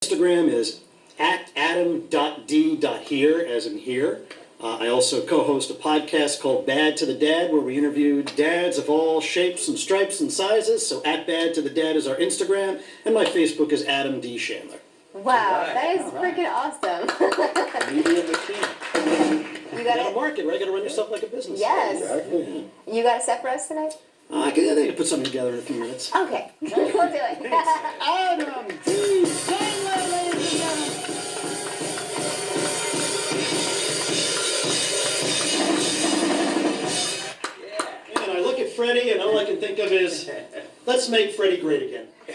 Instagram is at adam.d.here, as in here. I also co-host a podcast called Bad to the Dad, where we interview dads of all shapes and stripes and sizes. So at Bad to the Dad is our Instagram, and my Facebook is Adam D. Chandler. Wow, that is freaking awesome. Media machine. You got to market, right? You got to run yourself like a business. Yes. Exactly. You got a set for us tonight? I can put something together in a few minutes. Okay, we'll do it. Adam D. Chandler, ladies and gentlemen. And I look at Freddie, and all I can think of is, let's make Freddie great again. He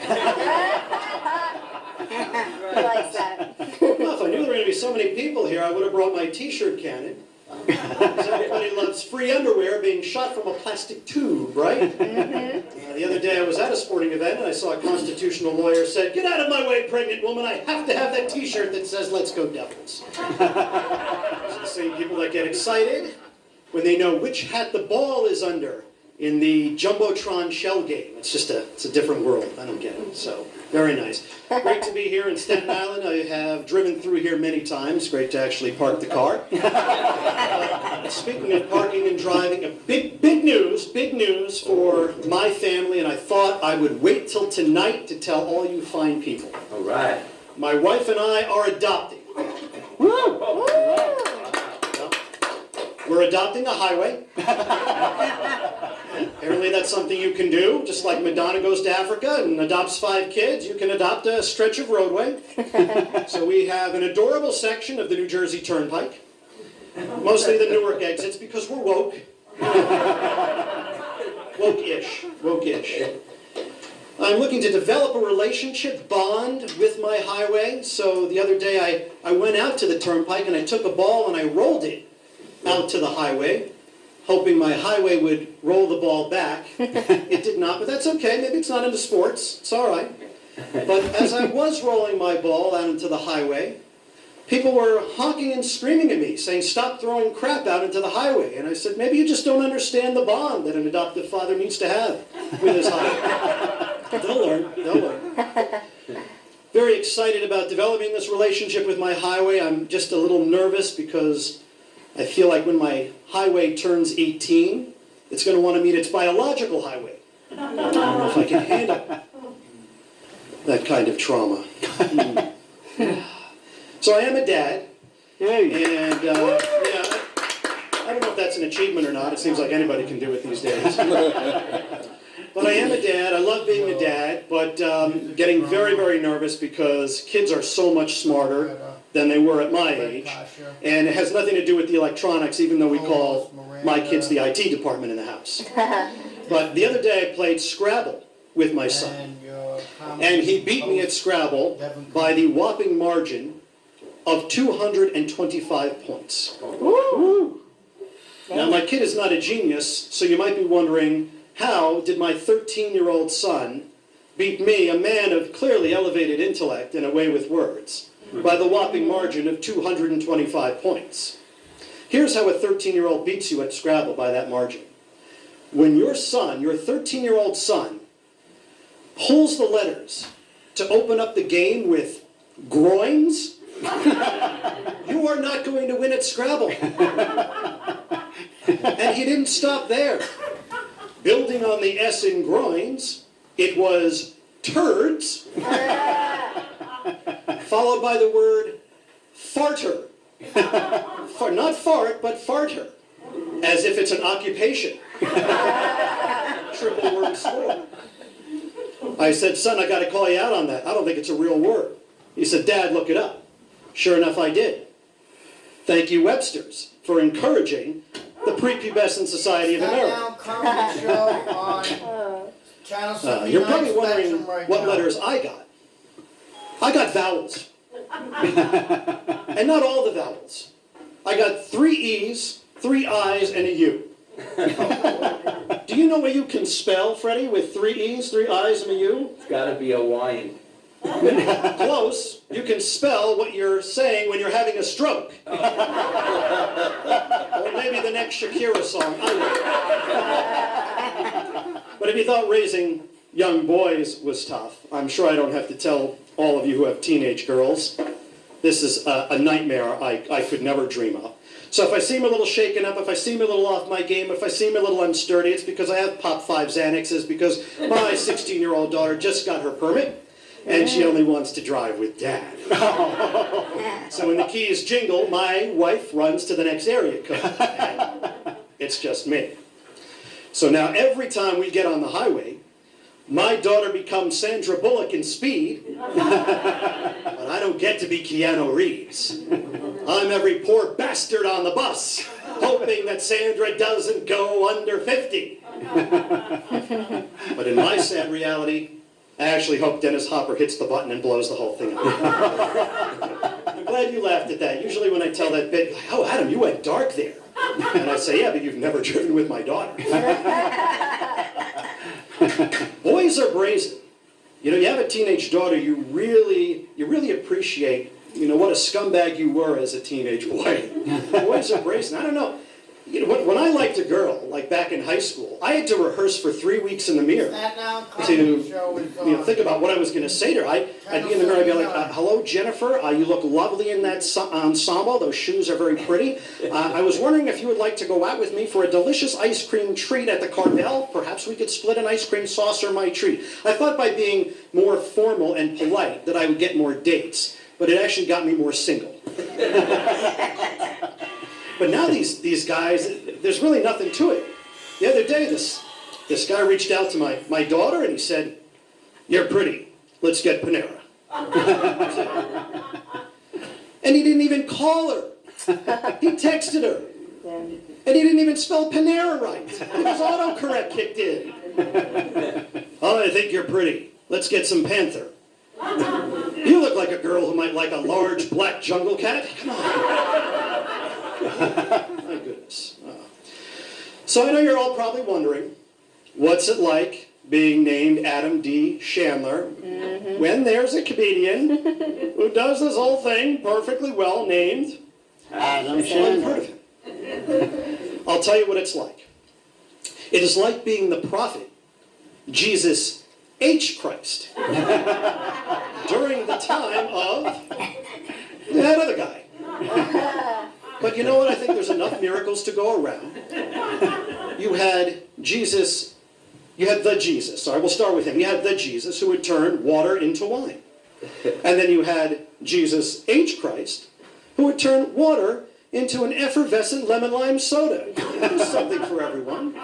likes that. Well, if I knew there were going to be so many people here, I would have brought my t-shirt cannon. Because everybody loves free underwear being shot from a plastic tube, right? Mm-hmm. The other day I was at a sporting event and I saw a constitutional lawyer said, "Get out of my way, pregnant woman, I have to have that t-shirt that says, 'Let's go Devils.'" Those are the same people that get excited when they know which hat the ball is under in the Jumbotron shell game. It's a different world. I don't get it. So, very nice. Great to be here in Staten Island. I have driven through here many times. Great to actually park the car. Speaking of parking and driving, big news for my family, and I thought I would wait till tonight to tell all you fine people. All right. My wife and I are adopting. Woo! We're adopting a highway. Apparently that's something you can do. Just like Madonna goes to Africa and adopts 5 kids, you can adopt a stretch of roadway. So we have an adorable section of the New Jersey Turnpike. Mostly the Newark exits because we're woke. Woke-ish. I'm looking to develop a relationship bond with my highway. So the other day I went out to the Turnpike and I took a ball and I rolled it out to the highway, hoping my highway would roll the ball back. It did not, but that's okay. Maybe it's not into sports. It's all right. But as I was rolling my ball out into the highway, people were honking and screaming at me, saying, "Stop throwing crap out into the highway." And I said, "Maybe you just don't understand the bond that an adoptive father needs to have with his highway." They'll learn. Very excited about developing this relationship with my highway. I'm just a little nervous because I feel like when my highway turns 18, it's going to want to meet its biological highway. I don't know if I can handle that kind of trauma. So I am a dad, and I don't know if that's an achievement or not. It seems like anybody can do it these days. But I am a dad. I love being a dad, but getting very, very nervous because kids are so much smarter than they were at my age. And it has nothing to do with the electronics, even though we call my kids the IT department in the house. But the other day I played Scrabble with my son. And he beat me at Scrabble by the whopping margin of 225 points. Woo! Now my kid is not a genius, so you might be wondering, how did my 13-year-old son beat me, a man of clearly elevated intellect and a way with words, by the whopping margin of 225 points? Here's how a 13-year-old beats you at Scrabble by that margin. When your son, your 13-year-old son, pulls the letters to open up the game with groins, you are not going to win at Scrabble. And he didn't stop there. Building on the S in groins, it was turds, followed by the word farter. Not fart, but farter, as if it's an occupation. Triple word score. I said, "Son, I got to call you out on that. I don't think it's a real word." He said, "Dad, look it up." Sure enough, I did. Thank you, Webster's, for encouraging the Prepubescent Society of America. You're probably wondering what letters I got. I got vowels. And not all the vowels. I got 3 E's, 3 I's, and a U. Do you know what you can spell, Freddie, with 3 E's, 3 I's, and a U? It's got to be Hawaiian. Close. You can spell what you're saying when you're having a stroke. Or maybe the next Shakira song. But if you thought raising young boys was tough. I'm sure I don't have to tell all of you who have teenage girls. This is a nightmare I could never dream of. So if I seem a little shaken up, if I seem a little off my game, if I seem a little unsturdy, it's because I have popped 5 Xanaxes, because my 16-year-old daughter just got her permit, and she only wants to drive with Dad. So when the keys jingle, my wife runs to the next area code. And it's just me. So now every time we get on the highway, my daughter becomes Sandra Bullock in Speed, but I don't get to be Keanu Reeves. I'm every poor bastard on the bus, hoping that Sandra doesn't go under 50. But in my sad reality, I actually hope Dennis Hopper hits the button and blows the whole thing up. I'm glad you laughed at that. Usually when I tell that bit, like, oh, Adam, you went dark there. And I say, yeah, but you've never driven with my daughter. Boys are brazen. You know, you have a teenage daughter, you really appreciate, you know, what a scumbag you were as a teenage boy. Boys are brazen. I don't know. You know, when I liked a girl, like back in high school, I had to rehearse for 3 weeks in the mirror to think about what I was going to say to her. I'd be in the mirror, I'd be like, hello, Jennifer, you look lovely in that ensemble. Those shoes are very pretty. I was wondering if you would like to go out with me for a delicious ice cream treat at the Carvel. Perhaps we could split an ice cream saucer, my treat. I thought by being more formal and polite that I would get more dates, but it actually got me more single. But now these guys, there's really nothing to it. The other day, this guy reached out to my daughter and he said, "You're pretty. Let's get Panera." And he didn't even call her. He texted her. And he didn't even spell Panera right. His autocorrect kicked in. "Oh, I think you're pretty. Let's get some Panther." You look like a girl who might like a large black jungle cat. Come on. My goodness. So I know you're all probably wondering, what's it like being named Adam D. Chandler when there's a comedian who does this whole thing perfectly well named Adam Chandler? I'll tell you what it's like. It is like being the prophet, Jesus H. Christ, during the time of that other guy. But you know what? I think there's enough miracles to go around. You had Jesus, you had the Jesus. Sorry, we'll start with him. You had the Jesus who would turn water into wine. And then you had Jesus H. Christ who would turn water into an effervescent lemon lime soda. There's something for everyone.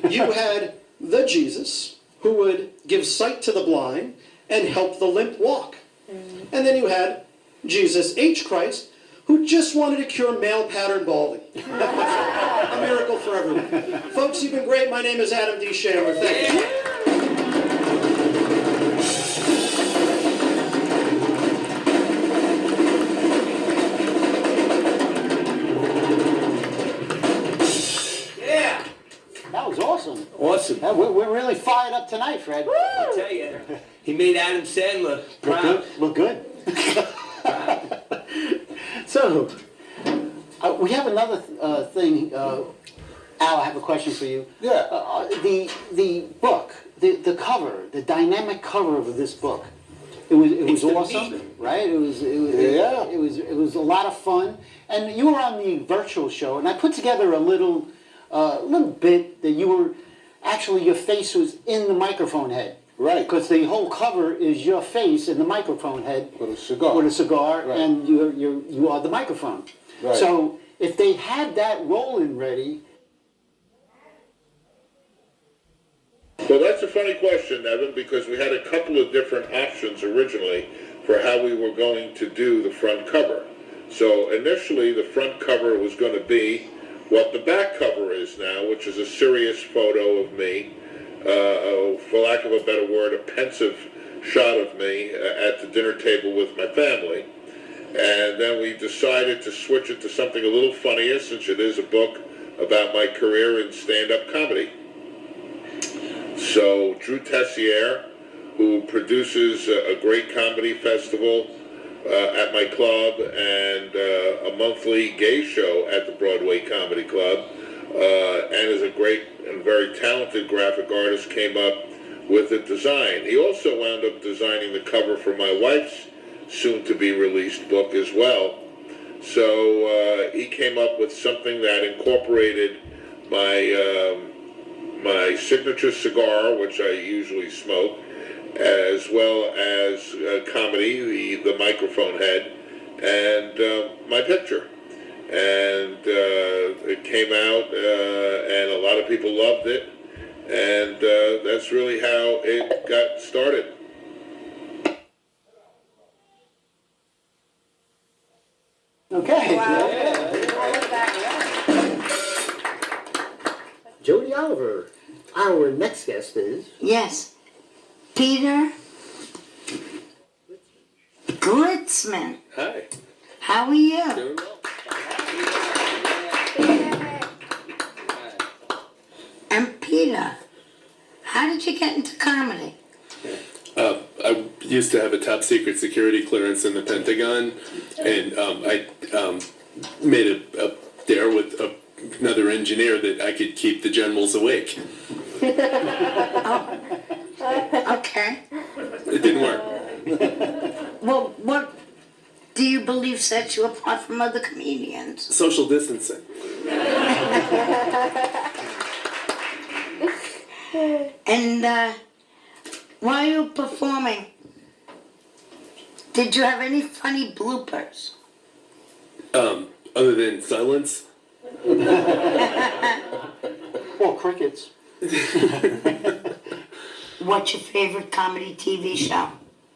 You had the Jesus who would give sight to the blind and help the limp walk. And then you had Jesus H. Christ, who just wanted to cure male pattern balding. A miracle for everyone. Folks, you've been great. My name is Adam D. Chandler. Thank you. Yeah. That was awesome. Awesome. We're really fired up tonight, Fred. I tell you, he made Adam Sandler proud. Look good. So, we have another thing. Al, I have a question for you. Yeah. The book, the cover, the dynamic cover of this book, it was awesome, right? It was a lot of fun. And you were on the virtual show, and I put together a little bit that you were actually, your face was in the microphone head. Right. Because the whole cover is your face in the microphone head. With a cigar. With a cigar, Right. and you are the microphone. Right. So if they had that rolling ready. Well, that's a funny question, Nevin, because we had a couple of different options originally for how we were going to do the front cover. So initially, the front cover was going to be what the back cover is now, which is a serious photo of me. For lack of a better word, a pensive shot of me at the dinner table with my family. And then we decided to switch it to something a little funnier, since it is a book about my career in stand-up comedy. So Drew Tessier, who produces a great comedy festival at my club and a monthly gay show at the Broadway Comedy Club, and is a great and very talented graphic artist, came up with the design. He also wound up designing the cover for my wife's soon-to-be-released book as well. So he came up with something that incorporated my signature cigar, which I usually smoke, as well as comedy, the microphone head, and my picture. And it came out, and a lot of people loved it, and that's really how it got started. Okay. Wow. I love that. Jody Oliver, our next guest is... Yes. Peter Glitzman. Hi. How are you? Doing well. And Peter, how did you get into comedy? I used to have a top secret security clearance in the Pentagon, and I made a dare with another engineer that I could keep the generals awake. Okay. It didn't work. Well, what do you believe sets you apart from other comedians? Social distancing. And while you were performing, did you have any funny bloopers? Other than silence. Well, crickets. What's your favorite comedy TV show?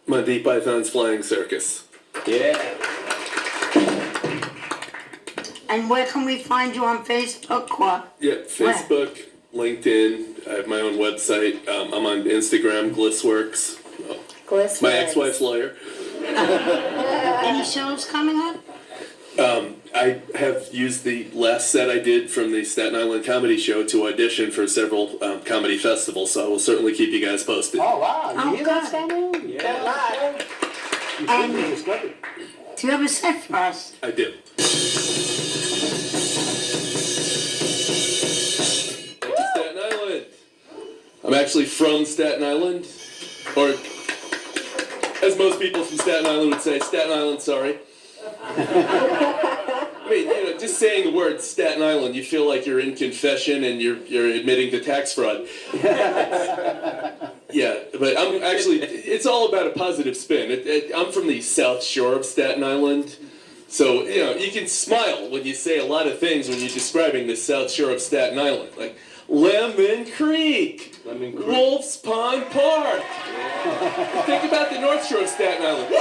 Monty Python's Flying Circus. Yeah. And where can we find you on Facebook or? Yeah, Facebook, LinkedIn. I have my own website. I'm on Instagram, Glissworks. Glissworks. My ex-wife's lawyer. Any shows coming up? I have used the last set I did from the Staten Island Comedy Show to audition for several comedy festivals, so I will certainly keep you guys posted. Oh, wow. Oh, You hear that, good. Stanley? Yeah. And Discovered. do you have a set for us? I do. Went to Staten Island. I'm actually from Staten Island, or as most people from Staten Island would say, Staten Island, sorry. I mean, just saying the word Staten Island, you feel like you're in confession and you're admitting to tax fraud. Yeah, but I'm actually, it's all about a positive spin. I'm from the South Shore of Staten Island, so, you can smile when you say a lot of things when you're describing the South Shore of Staten Island, like Lemon Creek, Wolf's Pond Park. Think about the North Shore of Staten Island.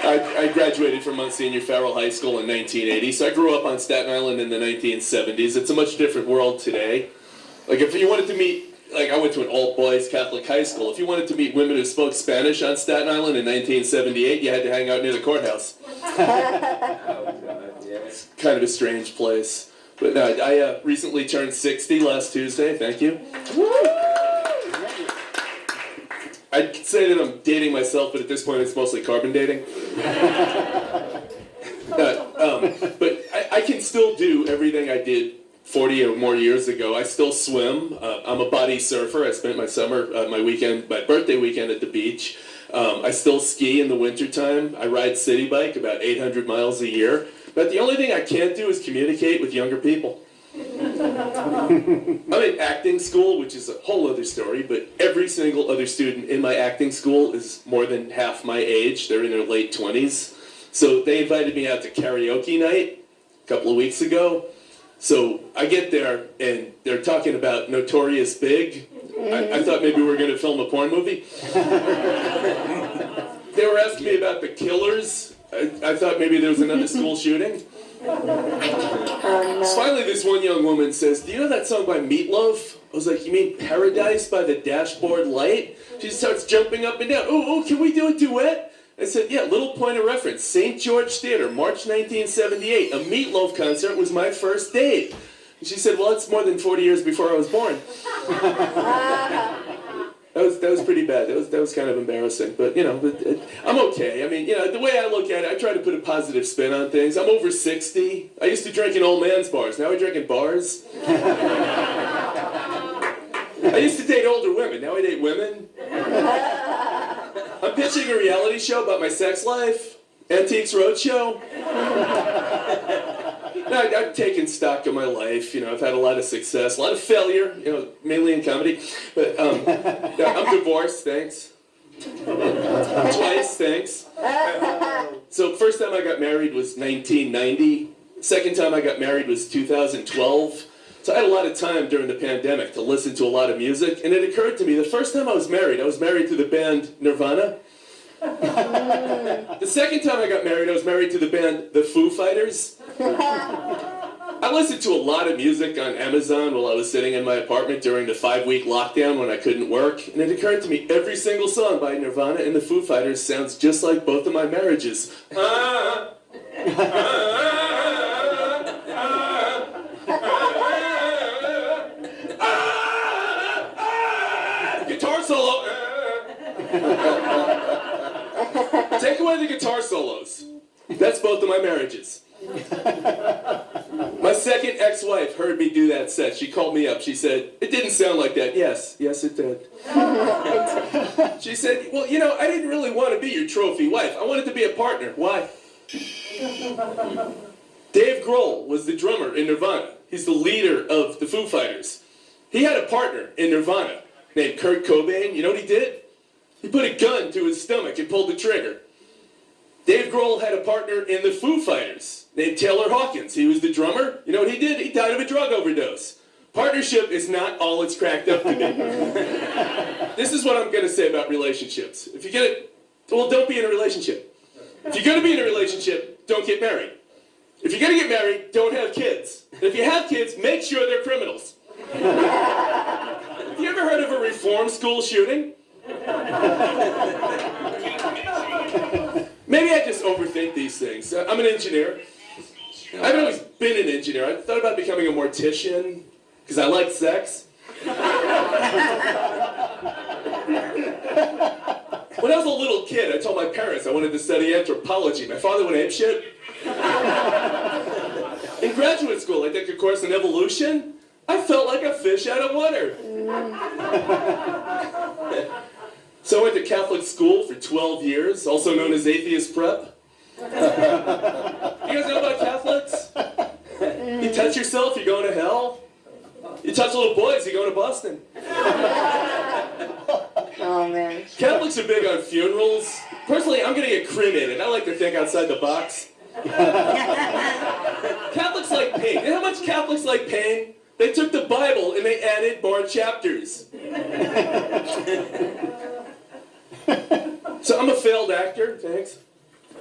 I graduated from Monsignor Farrell High School in 1980, so I grew up on Staten Island in the 1970s. It's a much different world today. Like, if you wanted to meet, I went to an all-boys Catholic high school. If you wanted to meet women who spoke Spanish on Staten Island in 1978, you had to hang out near the courthouse. It's kind of a strange place. But no, I recently turned 60 last Tuesday, thank you. I'd say that I'm dating myself, but at this point it's mostly carbon dating. But I can still do everything I did 40 or more years ago. I still swim. I'm a body surfer. I spent my summer, my birthday weekend at the beach. I still ski in the wintertime. I ride city bike about 800 miles a year. But the only thing I can't do is communicate with younger people. I'm in acting school, which is a whole other story, but every single other student in my acting school is more than half my age. They're in their late 20s. So they invited me out to karaoke night a couple of weeks ago. So I get there, and they're talking about Notorious Big. I thought maybe we were going to film a porn movie. They were asking me about The Killers. I thought maybe there was another school shooting. So finally this one young woman says, "Do you know that song by Meatloaf?" I was like, "You mean Paradise by the Dashboard Light?" She starts jumping up and down. Oh, can we do a duet? I said, "Yeah, little point of reference. St. George Theater, March 1978. A Meatloaf concert was my first date." And she said, "Well, it's more than 40 years before I was born." That was pretty bad. That was kind of embarrassing. But, I'm okay. I mean, the way I look at it, I try to put a positive spin on things. I'm over 60. I used to drink in old man's bars. Now I drink in bars. I used to date older women. Now I date women. I'm pitching a reality show about my sex life. Antiques Roadshow. No, I've taken stock of my life. I've had a lot of success, a lot of failure, mainly in comedy. But I'm divorced, thanks. Twice, thanks. So first time I got married was 1990. Second time I got married was 2012. So I had a lot of time during the pandemic to listen to a lot of music. And it occurred to me, the first time I was married to the band Nirvana. The second time I got married, I was married to the band The Foo Fighters. I listened to a lot of music on Amazon while I was sitting in my apartment during the 5-week lockdown when I couldn't work. And it occurred to me, every single song by Nirvana and The Foo Fighters sounds just like both of my marriages. Guitar solo. Take away the guitar solos. That's both of my marriages. My second ex-wife heard me do that set. She called me up. She said, "It didn't sound like that." Yes, it did. She said, "Well, I didn't really want to be your trophy wife. I wanted to be a partner." Why? Dave Grohl was the drummer in Nirvana. He's the leader of the Foo Fighters. He had a partner in Nirvana named Kurt Cobain. You know what he did? He put a gun to his stomach and pulled the trigger. Dave Grohl had a partner in the Foo Fighters named Taylor Hawkins. He was the drummer. You know what he did? He died of a drug overdose. Partnership is not all it's cracked up to be. This is what I'm going to say about relationships. Don't be in a relationship. If you're going to be in a relationship, don't get married. If you're going to get married, don't have kids. And if you have kids, make sure they're criminals. Have you ever heard of a reform school shooting? Maybe I just overthink these things. I'm an engineer. I haven't always been an engineer. I thought about becoming a mortician because I like sex. When I was a little kid, I told my parents I wanted to study anthropology. My father went apeshit. In graduate school, I took a course in evolution. I felt like a fish out of water. So I went to Catholic school for 12 years, also known as atheist prep. You guys know about Catholics? You touch yourself, you're going to hell. You touch little boys, you're going to Boston. Oh, man. Catholics are big on funerals. Personally, I'm going to get cremated. I like to think outside the box. Catholics like pain. You know how much Catholics like pain? They took the Bible and they added more chapters. So I'm a failed actor, thanks.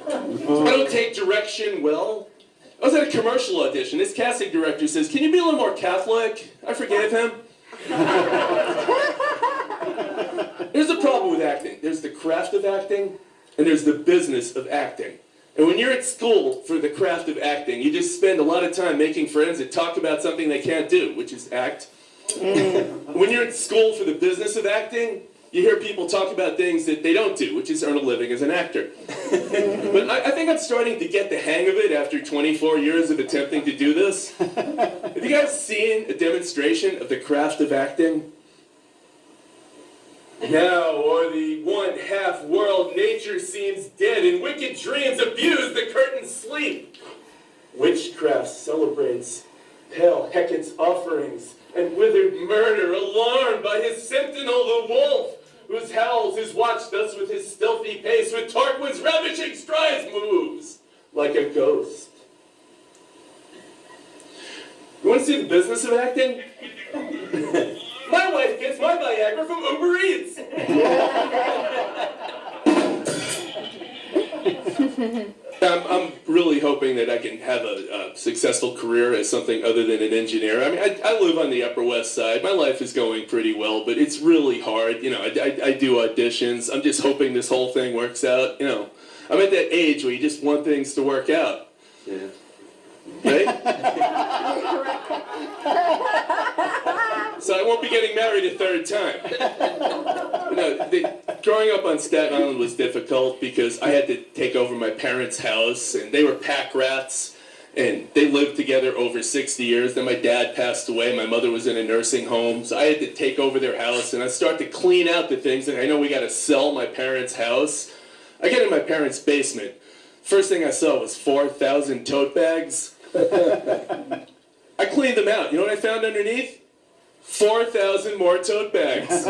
I don't take direction well. I was at a commercial audition. This casting director says, "Can you be a little more Catholic?" I forgave him. There's a problem with acting. There's the craft of acting, and there's the business of acting. And when you're at school for the craft of acting, you just spend a lot of time making friends that talk about something they can't do, which is act. When you're at school for the business of acting, you hear people talk about things that they don't do, which is earn a living as an actor. But I think I'm starting to get the hang of it after 24 years of attempting to do this. Have you guys seen a demonstration of the craft of acting? Now, o'er the one-half world, nature seems dead, and wicked dreams abuse the curtain's sleep. Witchcraft celebrates pale Hecate's offerings, and withered murder, alarmed by his sentinel, the wolf, whose howls is watched thus with his stealthy pace, with Tarquin's ravishing strides moves like a ghost. You want to see the business of acting? My wife gets my Viagra from Uber Eats. I'm really hoping that I can have a successful career as something other than an engineer. I mean, I live on the Upper West Side. My life is going pretty well, but it's really hard. You know, I do auditions. I'm just hoping this whole thing works out. You know, I'm at that age where you just want things to work out. Yeah. Right? So I won't be getting married a third time. Growing up on Staten Island was difficult because I had to take over my parents' house, and they were pack rats, and they lived together over 60 years. Then my dad passed away. My mother was in a nursing home, so I had to take over their house, and I start to clean out the things, and I know we got to sell my parents' house. I get in my parents' basement. First thing I saw was 4,000 tote bags. I cleaned them out. You know what I found underneath? 4,000 more tote bags.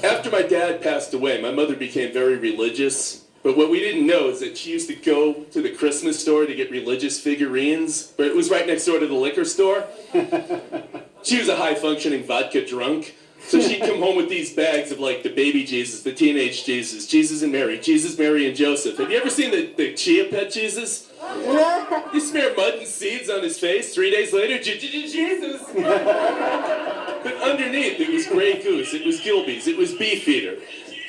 After my dad passed away, my mother became very religious. But what we didn't know is that she used to go to the Christmas store to get religious figurines, but it was right next door to the liquor store. She was a high-functioning vodka drunk, so she'd come home with these bags of like the baby Jesus, the teenage Jesus, Jesus and Mary, Jesus, Mary, and Joseph. Have you ever seen the Chia Pet Jesus? You smear mud and seeds on his face, 3 days later, Jesus! But underneath, it was Grey Goose, it was Gilby's, it was Beefeater.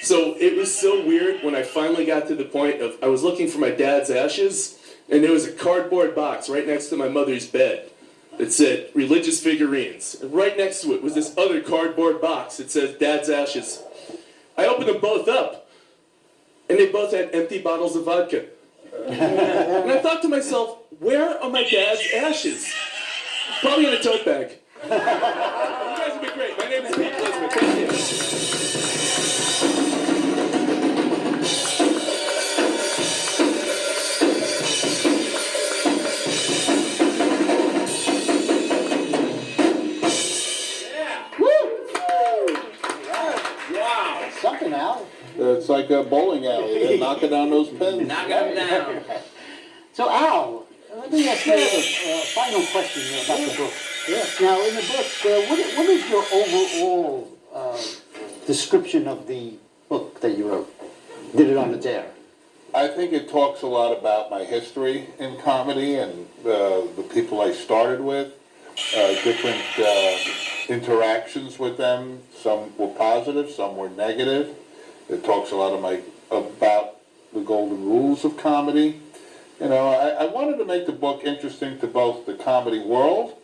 So it was so weird when I finally got to the point of, I was looking for my dad's ashes, and there was a cardboard box right next to my mother's bed that said religious figurines. And right next to it was this other cardboard box that says dad's ashes. I opened them both up, and they both had empty bottles of vodka. And I thought to myself, where are my dad's ashes? Probably in a tote bag. You guys have been great. My name is Pete Lisbeth. Thank you. Something, Al. It's like a bowling alley. They're knocking down those pins. Knock them down. So, Al, let me ask you a final question about the book. Yeah. Now, in the book, what is your overall description of the book that you wrote? Did it on its air? I think it talks a lot about my history in comedy and the people I started with, different interactions with them. Some were positive, some were negative. It talks a lot about the golden rules of comedy. You know, I wanted to make the book interesting to both the comedy world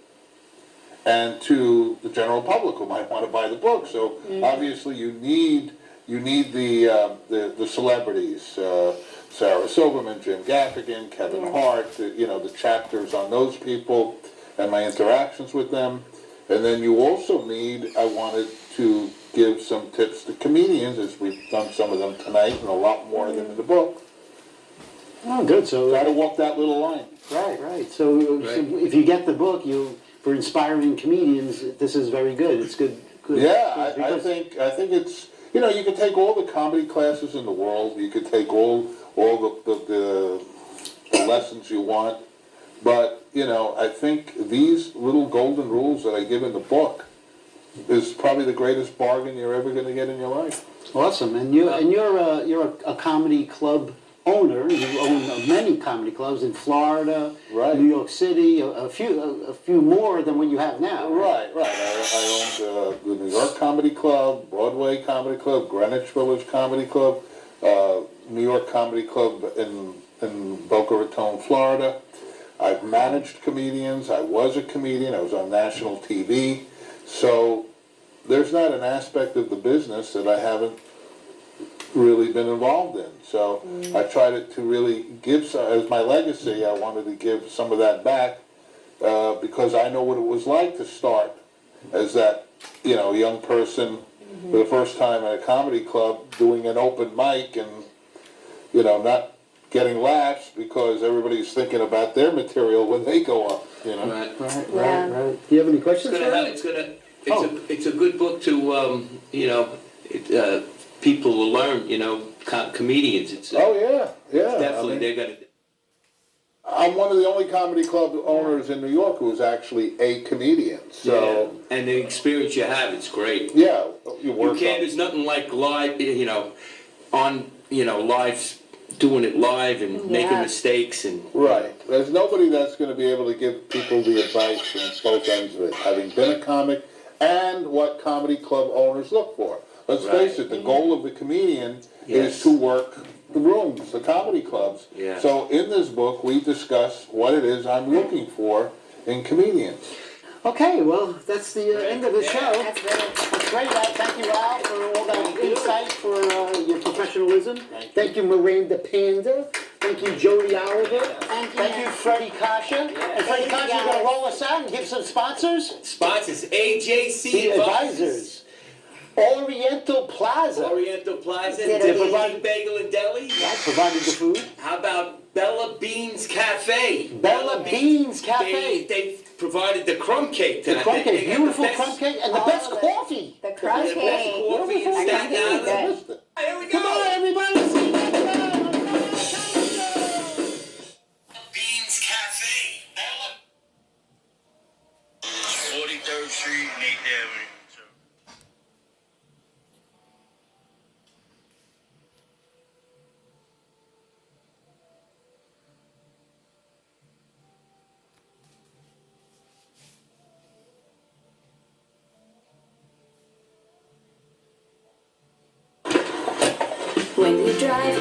and to the general public who might want to buy the book. So obviously you need the celebrities, Sarah Silverman, Jim Gaffigan, Kevin Hart, the chapters on those people and my interactions with them. And then you also I wanted to give some tips to comedians, as we've done some of them tonight and a lot more of them in the book. Oh, good. So Got to walk that little line. Right. So if you get the book, for inspiring comedians, this is very good. It's good. Yeah, I think it's, you can take all the comedy classes in the world. You could take all the lessons you want. But, I think these little golden rules that I give in the book is probably the greatest bargain you're ever going to get in your life. Awesome. And you're a comedy club owner. You own many comedy clubs in Florida, Right. New York City, a few more than what you have now. Right. I owned the New York Comedy Club, Broadway Comedy Club, Greenwich Village Comedy Club, New York Comedy Club in Boca Raton, Florida. I've managed comedians. I was a comedian. I was on national TV. So there's not an aspect of the business that I haven't really been involved in. So I tried to really give, as my legacy, I wanted to give some of that back because I know what it was like to start as that, young person for the first time at a comedy club doing an open mic and, not getting laughs because everybody's thinking about their material when they go up, Right. Right. Do you have any questions? It's a good book to people will learn. Comedians. It's Oh, yeah. definitely they're gonna. I'm one of the only comedy club owners in New York who's actually a comedian. So and the experience you have, it's great. yeah, you work. There's nothing like live, live, doing it live and making mistakes and. Right. There's nobody that's going to be able to give people the advice from both ends of it, having been a comic and what comedy club owners look for. Let's face it, the goal of the comedian is to work the rooms, the comedy clubs. Yeah. So in this book, we discuss what it is I'm looking for in comedians. Okay, well, that's the end of the show. That's really. That's great. Thank you, Al, for all that insight, for your professionalism. Thank you, Miranda Panda. Thank you, Jody Oliver. Thank you, Freddie Kasha. And Freddie Kasha, you're going to roll us out and give some sponsors? Sponsors, AJC The Advisors. Oriental Plaza. Oriental Plaza, Did they Deli provide- Bagel and Deli. Provided the food. How about Bella Beans Cafe? Bella Beans Cafe. They provided the crumb cake The tonight. crumb They cake, got the beautiful best- crumb cake, and the best coffee. The crumb The best cake. coffee in That Staten crumb cake is Island. good. Here we go. Come on, everybody. See you next time. Beans Cafe. 43rd Street, Nate Avenue. When you drive